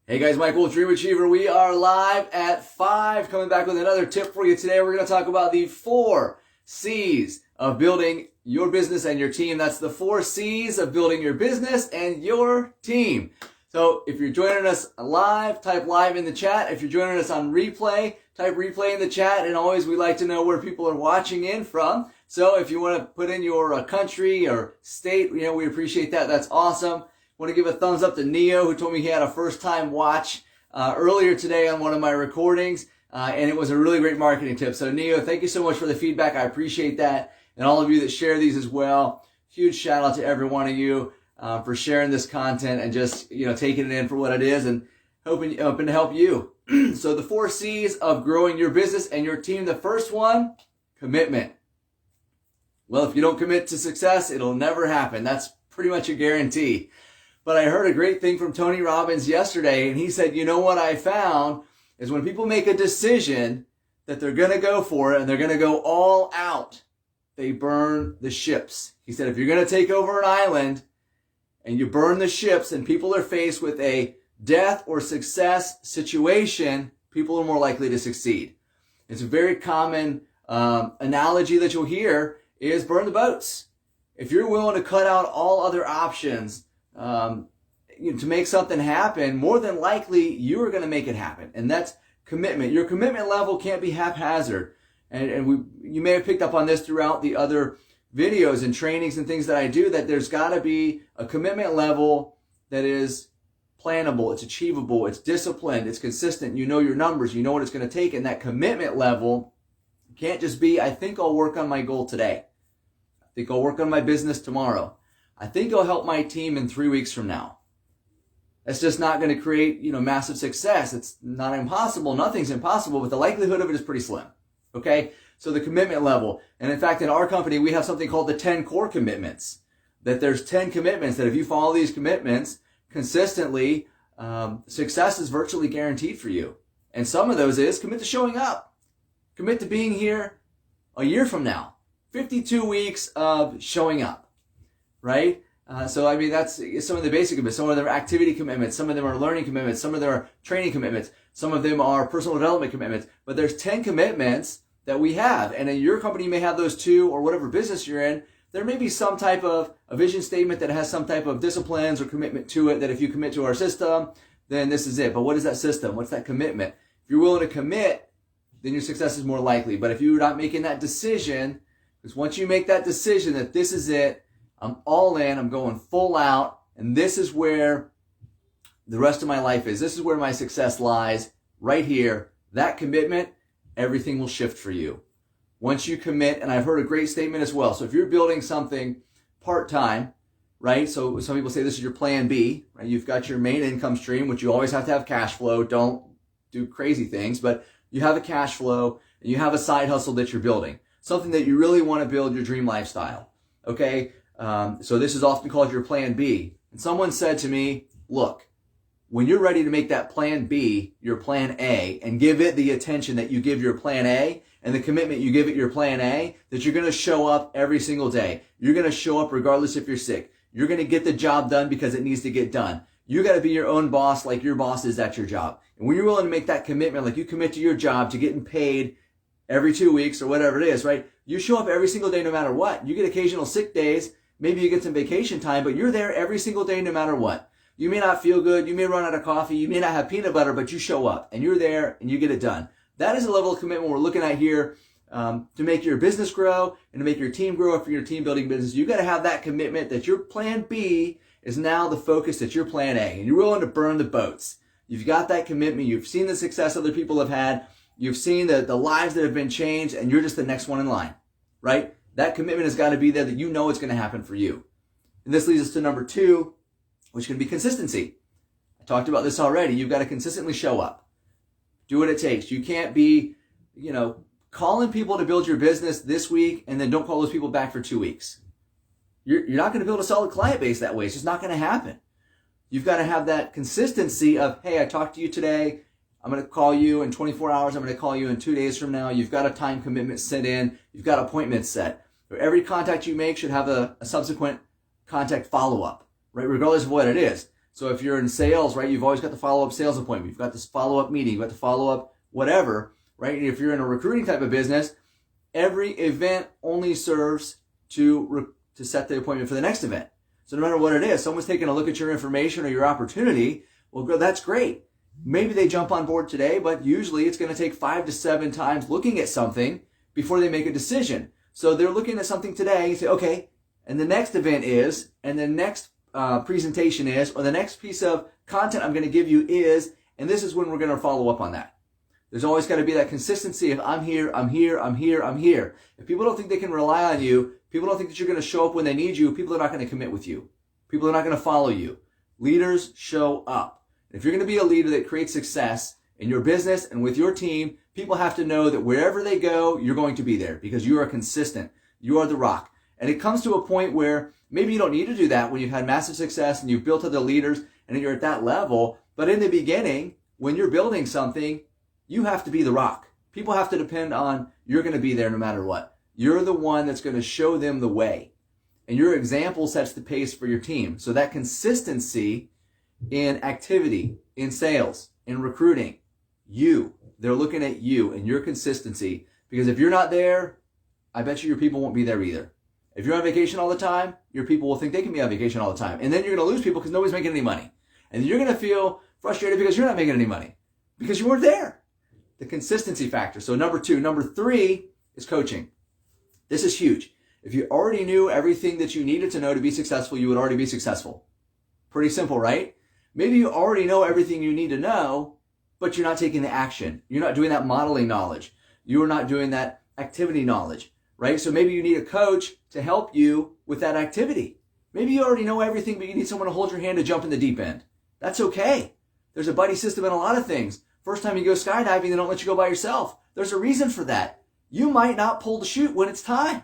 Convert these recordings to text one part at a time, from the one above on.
Hey guys, Michael, Dream Achiever. We are live at 5, coming back with another tip for you today. We're going to talk about the 4 C's of building your business and your team. That's the 4 C's of building your business and your team. So if you're joining us live, type live in the chat. If you're joining us on replay, type replay in the chat. And always, we like to know where people are watching in from. So if you want to put in your country or state, we appreciate that. That's awesome. Want to give a thumbs up to Neo, who told me he had a first-time watch earlier today on one of my recordings, and it was a really great marketing tip. So Neo, thank you so much for the feedback. I appreciate that, and all of you that share these as well. Huge shout out to every one of you for sharing this content and just taking it in for what it is and hoping to help you. So the 4 C's of growing your business and your team. The first one, commitment. Well, if you don't commit to success, it'll never happen. That's pretty much a guarantee. But I heard a great thing from Tony Robbins yesterday, and he said, what I found is when people make a decision that they're going to go for it and they're going to go all out, they burn the ships. He said, if you're going to take over an island and you burn the ships and people are faced with a death or success situation, people are more likely to succeed. It's a very common analogy that you'll hear is burn the boats. If you're willing to cut out all other options, to make something happen, more than likely you are going to make it happen. And that's commitment. Your commitment level can't be haphazard. And you may have picked up on this throughout the other videos and trainings and things that I do, that there's got to be a commitment level that is plannable, it's achievable, it's disciplined, it's consistent. You know your numbers, you know what it's going to take. And that commitment level can't just be, I think I'll work on my goal today. I think I'll work on my business tomorrow. I think I'll help my team in 3 weeks from now. That's just not going to create, massive success. It's not impossible. Nothing's impossible, but the likelihood of it is pretty slim. Okay? So the commitment level. And in fact, in our company, we have something called the 10 core commitments. That there's 10 commitments that if you follow these commitments consistently, success is virtually guaranteed for you. And some of those is commit to showing up. Commit to being here a year from now. 52 weeks of showing up. Right? That's some of the basic commitments. Some of them are activity commitments. Some of them are learning commitments. Some of them are training commitments. Some of them are personal development commitments. But there's 10 commitments that we have. And in your company, you may have those 2, or whatever business you're in. There may be some type of a vision statement that has some type of disciplines or commitment to it, that if you commit to our system, then this is it. But what is that system? What's that commitment? If you're willing to commit, then your success is more likely. But if you're not making that decision, because once you make that decision that this is it, I'm all in, I'm going full out, and this is where the rest of my life is. This is where my success lies, right here. That commitment, everything will shift for you. Once you commit, and I've heard a great statement as well. So if you're building something part-time, right? So some people say this is your plan B, right? You've got your main income stream, which you always have to have cash flow. Don't do crazy things, but you have a cash flow, and you have a side hustle that you're building. Something that you really want to build your dream lifestyle, okay? So this is often called your plan B. And someone said to me, look, when you're ready to make that plan B your plan A and give it the attention that you give your plan A and the commitment you give it your plan A, that you're going to show up every single day. You're going to show up regardless if you're sick. You're going to get the job done because it needs to get done. You got to be your own boss like your boss is at your job. And when you're willing to make that commitment, like you commit to your job, to getting paid every 2 weeks or whatever it is, right? You show up every single day no matter what. You get occasional sick days. Maybe you get some vacation time, but you're there every single day no matter what. You may not feel good. You may run out of coffee. You may not have peanut butter, but you show up and you're there and you get it done. That is a level of commitment we're looking at here to make your business grow and to make your team grow for your team building business. You got to have that commitment that your plan B is now the focus that's your plan A, and you're willing to burn the boats. You've got that commitment. You've seen the success other people have had. You've seen the lives that have been changed, and you're just the next one in line, right? That commitment has got to be there, that you know it's going to happen for you. And this leads us to number 2, which can be consistency. I talked about this already. You've got to consistently show up. Do what it takes. You can't be, calling people to build your business this week and then don't call those people back for 2 weeks. You're not going to build a solid client base that way. It's just not going to happen. You've got to have that consistency of, hey, I talked to you today. I'm going to call you in 24 hours. I'm going to call you in 2 days from now. You've got a time commitment set in. You've got appointments set. Every contact you make should have a subsequent contact follow-up, right? Regardless of what it is. So if you're in sales, right, you've always got the follow-up sales appointment. You've got this follow-up meeting. You've got the follow-up whatever, right? And if you're in a recruiting type of business, every event only serves to set the appointment for the next event. So no matter what it is, someone's taking a look at your information or your opportunity. Well, that's great. Maybe they jump on board today, but usually it's going to take 5 to 7 times looking at something before they make a decision. So they're looking at something today and say, okay, and the next event is, and the next presentation is, or the next piece of content I'm going to give you is, and this is when we're going to follow up on that. There's always got to be that consistency of I'm here, I'm here, I'm here, I'm here. If people don't think they can rely on you, people don't think that you're going to show up when they need you, people are not going to commit with you. People are not going to follow you. Leaders show up. If you're going to be a leader that creates success in your business and with your team, people have to know that wherever they go, you're going to be there because you are consistent. You are the rock. And it comes to a point where maybe you don't need to do that when you've had massive success and you've built other leaders and you're at that level. But in the beginning, when you're building something, you have to be the rock. People have to depend on you're going to be there no matter what. You're the one that's going to show them the way. And your example sets the pace for your team. So that consistency in activity, in sales, in recruiting, they're looking at you and your consistency. Because if you're not there, I bet you your people won't be there either. If you're on vacation all the time, your people will think they can be on vacation all the time. And then you're going to lose people because nobody's making any money. And you're going to feel frustrated because you're not making any money because you weren't there. The consistency factor. So number 2. Number 3 is coaching. This is huge. If you already knew everything that you needed to know to be successful, you would already be successful. Pretty simple, right? Maybe you already know everything you need to know, but you're not taking the action. You're not doing that modeling knowledge. You're not doing that activity knowledge, right? So maybe you need a coach to help you with that activity. Maybe you already know everything, but you need someone to hold your hand to jump in the deep end. That's okay. There's a buddy system in a lot of things. First time you go skydiving, they don't let you go by yourself. There's a reason for that. You might not pull the chute when it's time.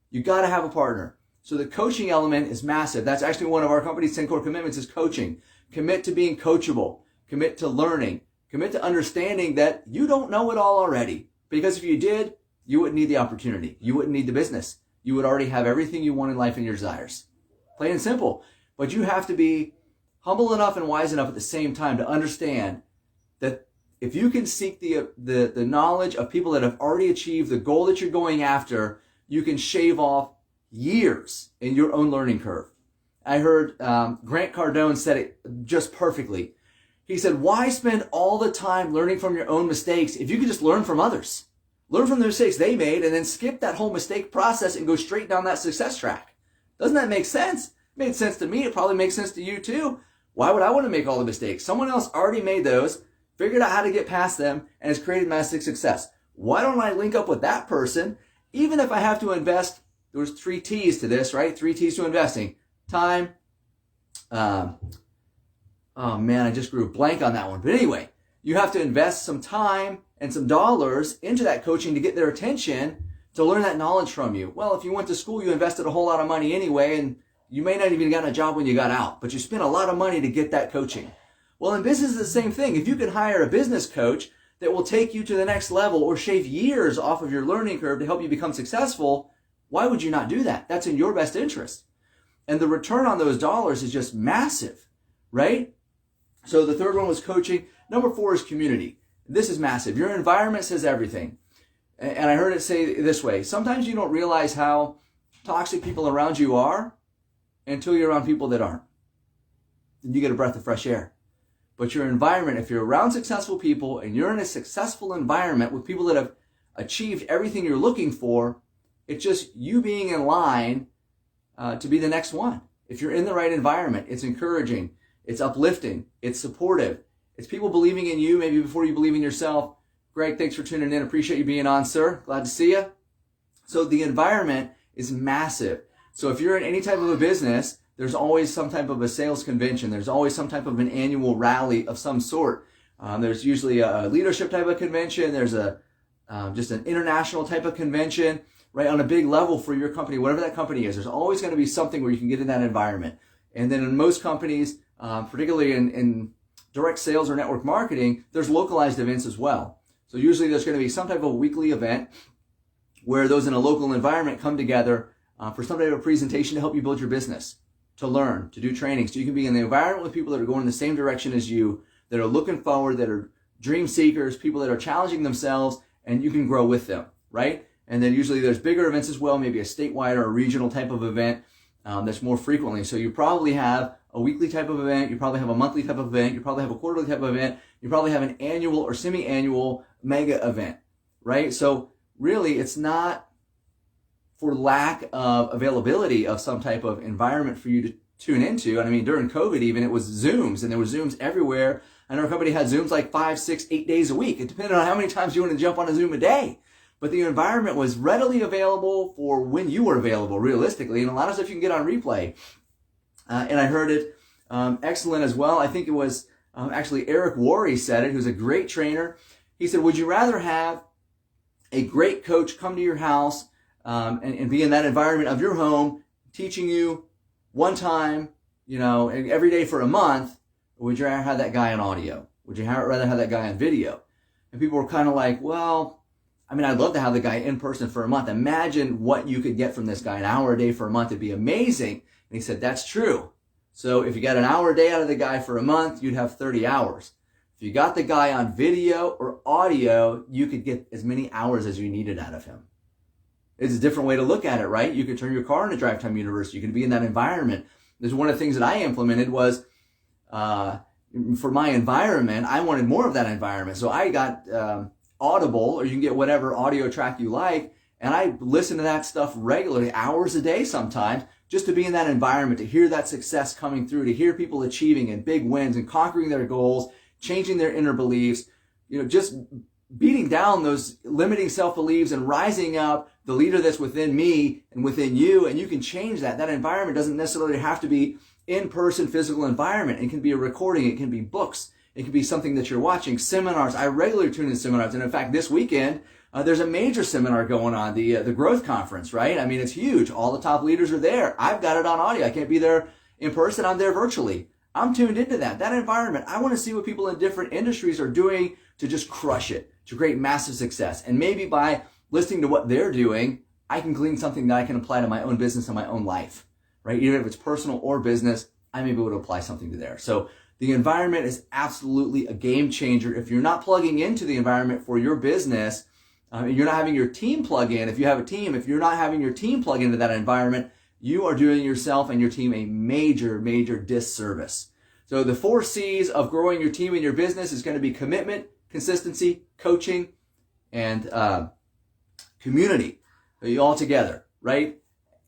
You got to have a partner. So the coaching element is massive. That's actually one of our company's 10 core commitments is coaching. Commit to being coachable. Commit to learning. Commit to understanding that you don't know it all already. Because if you did, you wouldn't need the opportunity. You wouldn't need the business. You would already have everything you want in life and your desires. Plain and simple. But you have to be humble enough and wise enough at the same time to understand that if you can seek the knowledge of people that have already achieved the goal that you're going after, you can shave off years in your own learning curve. I heard Grant Cardone said it just perfectly. He said, why spend all the time learning from your own mistakes if you could just learn from others? Learn from the mistakes they made and then skip that whole mistake process and go straight down that success track. Doesn't that make sense? It made sense to me. It probably makes sense to you too. Why would I want to make all the mistakes? Someone else already made those, figured out how to get past them, and has created massive success. Why don't I link up with that person, even if I have to invest? There's 3 T's to this, right? 3 T's to investing. Time. Oh man, I just grew a blank on that one. But anyway, you have to invest some time and some dollars into that coaching to get their attention to learn that knowledge from you. Well, if you went to school, you invested a whole lot of money anyway, and you may not even gotten a job when you got out, but you spent a lot of money to get that coaching. Well, in business, it's the same thing. If you can hire a business coach that will take you to the next level or shave years off of your learning curve to help you become successful, why would you not do that? That's in your best interest. And the return on those dollars is just massive, right? So the third one was coaching. Number 4 is community. This is massive. Your environment says everything. And I heard it say this way. Sometimes you don't realize how toxic people around you are until you're around people that aren't. Then you get a breath of fresh air. But your environment, if you're around successful people and you're in a successful environment with people that have achieved everything you're looking for, it's just you being in line to be the next one. If you're in the right environment, it's encouraging, it's uplifting, it's supportive. It's people believing in you maybe before you believe in yourself. Greg, thanks for tuning in. Appreciate you being on, sir. Glad to see you. So the environment is massive. So if you're in any type of a business, there's always some type of a sales convention. There's always some type of an annual rally of some sort. There's usually a leadership type of convention. There's just an international type of convention, right, on a big level for your company, whatever that company is. There's always going to be something where you can get in that environment. And then in most companies, particularly in direct sales or network marketing, there's localized events as well. So usually there's going to be some type of weekly event where those in a local environment come together for some type of presentation to help you build your business. to learn, to do training. So you can be in the environment with people that are going in the same direction as you, that are looking forward, that are dream seekers, people that are challenging themselves, and you can grow with them, right? And then usually there's bigger events as well, maybe a statewide or a regional type of event that's more frequently. So you probably have a weekly type of event, you probably have a monthly type of event, you probably have a quarterly type of event, you probably have an annual or semi-annual mega event, right? So really it's not for lack of availability of some type of environment for you to tune into. And I mean, during COVID even, it was Zooms, and there were Zooms everywhere. I know our company had Zooms like 5, 6, 8 days a week. It depended on how many times you want to jump on a Zoom a day. But the environment was readily available for when you were available, realistically. And a lot of stuff you can get on replay. And I heard it excellent as well. I think it was actually Eric Worre said it, who's a great trainer. He said, would you rather have a great coach come to your house and be in that environment of your home, teaching you one time, every day for a month, or would you rather have that guy on audio? Would you rather have that guy on video? And people were kind of like, well, I mean, I'd love to have the guy in person for a month. Imagine what you could get from this guy, an hour a day for a month. It'd be amazing. And he said, that's true. So if you got an hour a day out of the guy for a month, you'd have 30 hours. If you got the guy on video or audio, you could get as many hours as you needed out of him. It's a different way to look at it, right? You could turn your car into Drive Time University. You can be in that environment. There's one of the things that I implemented was, for my environment, I wanted more of that environment. So I got Audible, or you can get whatever audio track you like, and I listen to that stuff regularly, hours a day sometimes, just to be in that environment, to hear that success coming through, to hear people achieving and big wins and conquering their goals, changing their inner beliefs, just beating down those limiting self-beliefs and rising up the leader that's within me and within you. And you can change that. That environment doesn't necessarily have to be in-person physical environment. It can be a recording. It can be books. It can be something that you're watching. Seminars. I regularly tune in seminars. And in fact, this weekend, there's a major seminar going on, the Growth Conference, right? I mean, it's huge. All the top leaders are there. I've got it on audio. I can't be there in person. I'm there virtually. I'm tuned into that environment. I want to see what people in different industries are doing to just crush it, to create massive success. And maybe by listening to what they're doing, I can glean something that I can apply to my own business and my own life, right? Even if it's personal or business, I may be able to apply something to there. So the environment is absolutely a game changer. If you're not plugging into the environment for your business, you're not having your team plug in. If you have a team, if you're not having your team plug into that environment, you are doing yourself and your team a major, major disservice. So the 4 C's of growing your team and your business is going to be commitment, consistency, coaching, and community. All together, right?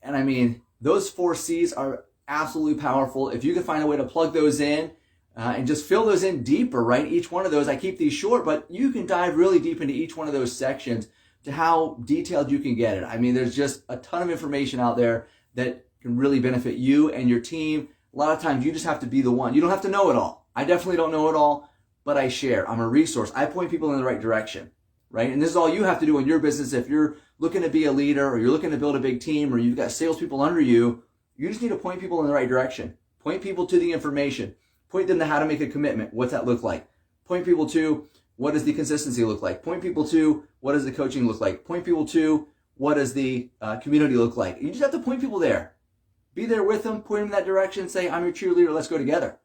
And I mean, those 4 C's are absolutely powerful. If you can find a way to plug those in and just fill those in deeper, right? Each one of those, I keep these short, but you can dive really deep into each one of those sections to how detailed you can get it. I mean, there's just a ton of information out there that can really benefit you and your team. A lot of times you just have to be the one. You don't have to know it all. I definitely don't know it all, but I share. I'm a resource. I point people in the right direction, right? And this is all you have to do in your business. If you're looking to be a leader, or you're looking to build a big team, or you've got salespeople under you, you just need to point people in the right direction. Point people to the information. Point them to how to make a commitment. What's that look like? Point people to what does the consistency look like? Point people to what does the coaching look like? Point people to what does the community look like? You just have to point people there. Be there with them, point them in that direction, say, I'm your cheerleader, let's go together.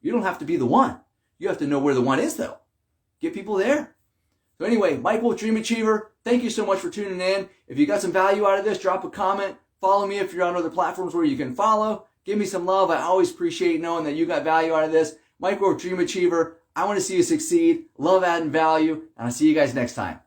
You don't have to be the one. You have to know where the one is, though. Get people there. So anyway, Mike Wolf, Dream Achiever, thank you so much for tuning in. If you got some value out of this, drop a comment. Follow me if you're on other platforms where you can follow. Give me some love. I always appreciate knowing that you got value out of this. Mike Wolf, Dream Achiever, I want to see you succeed. Love adding value, and I'll see you guys next time.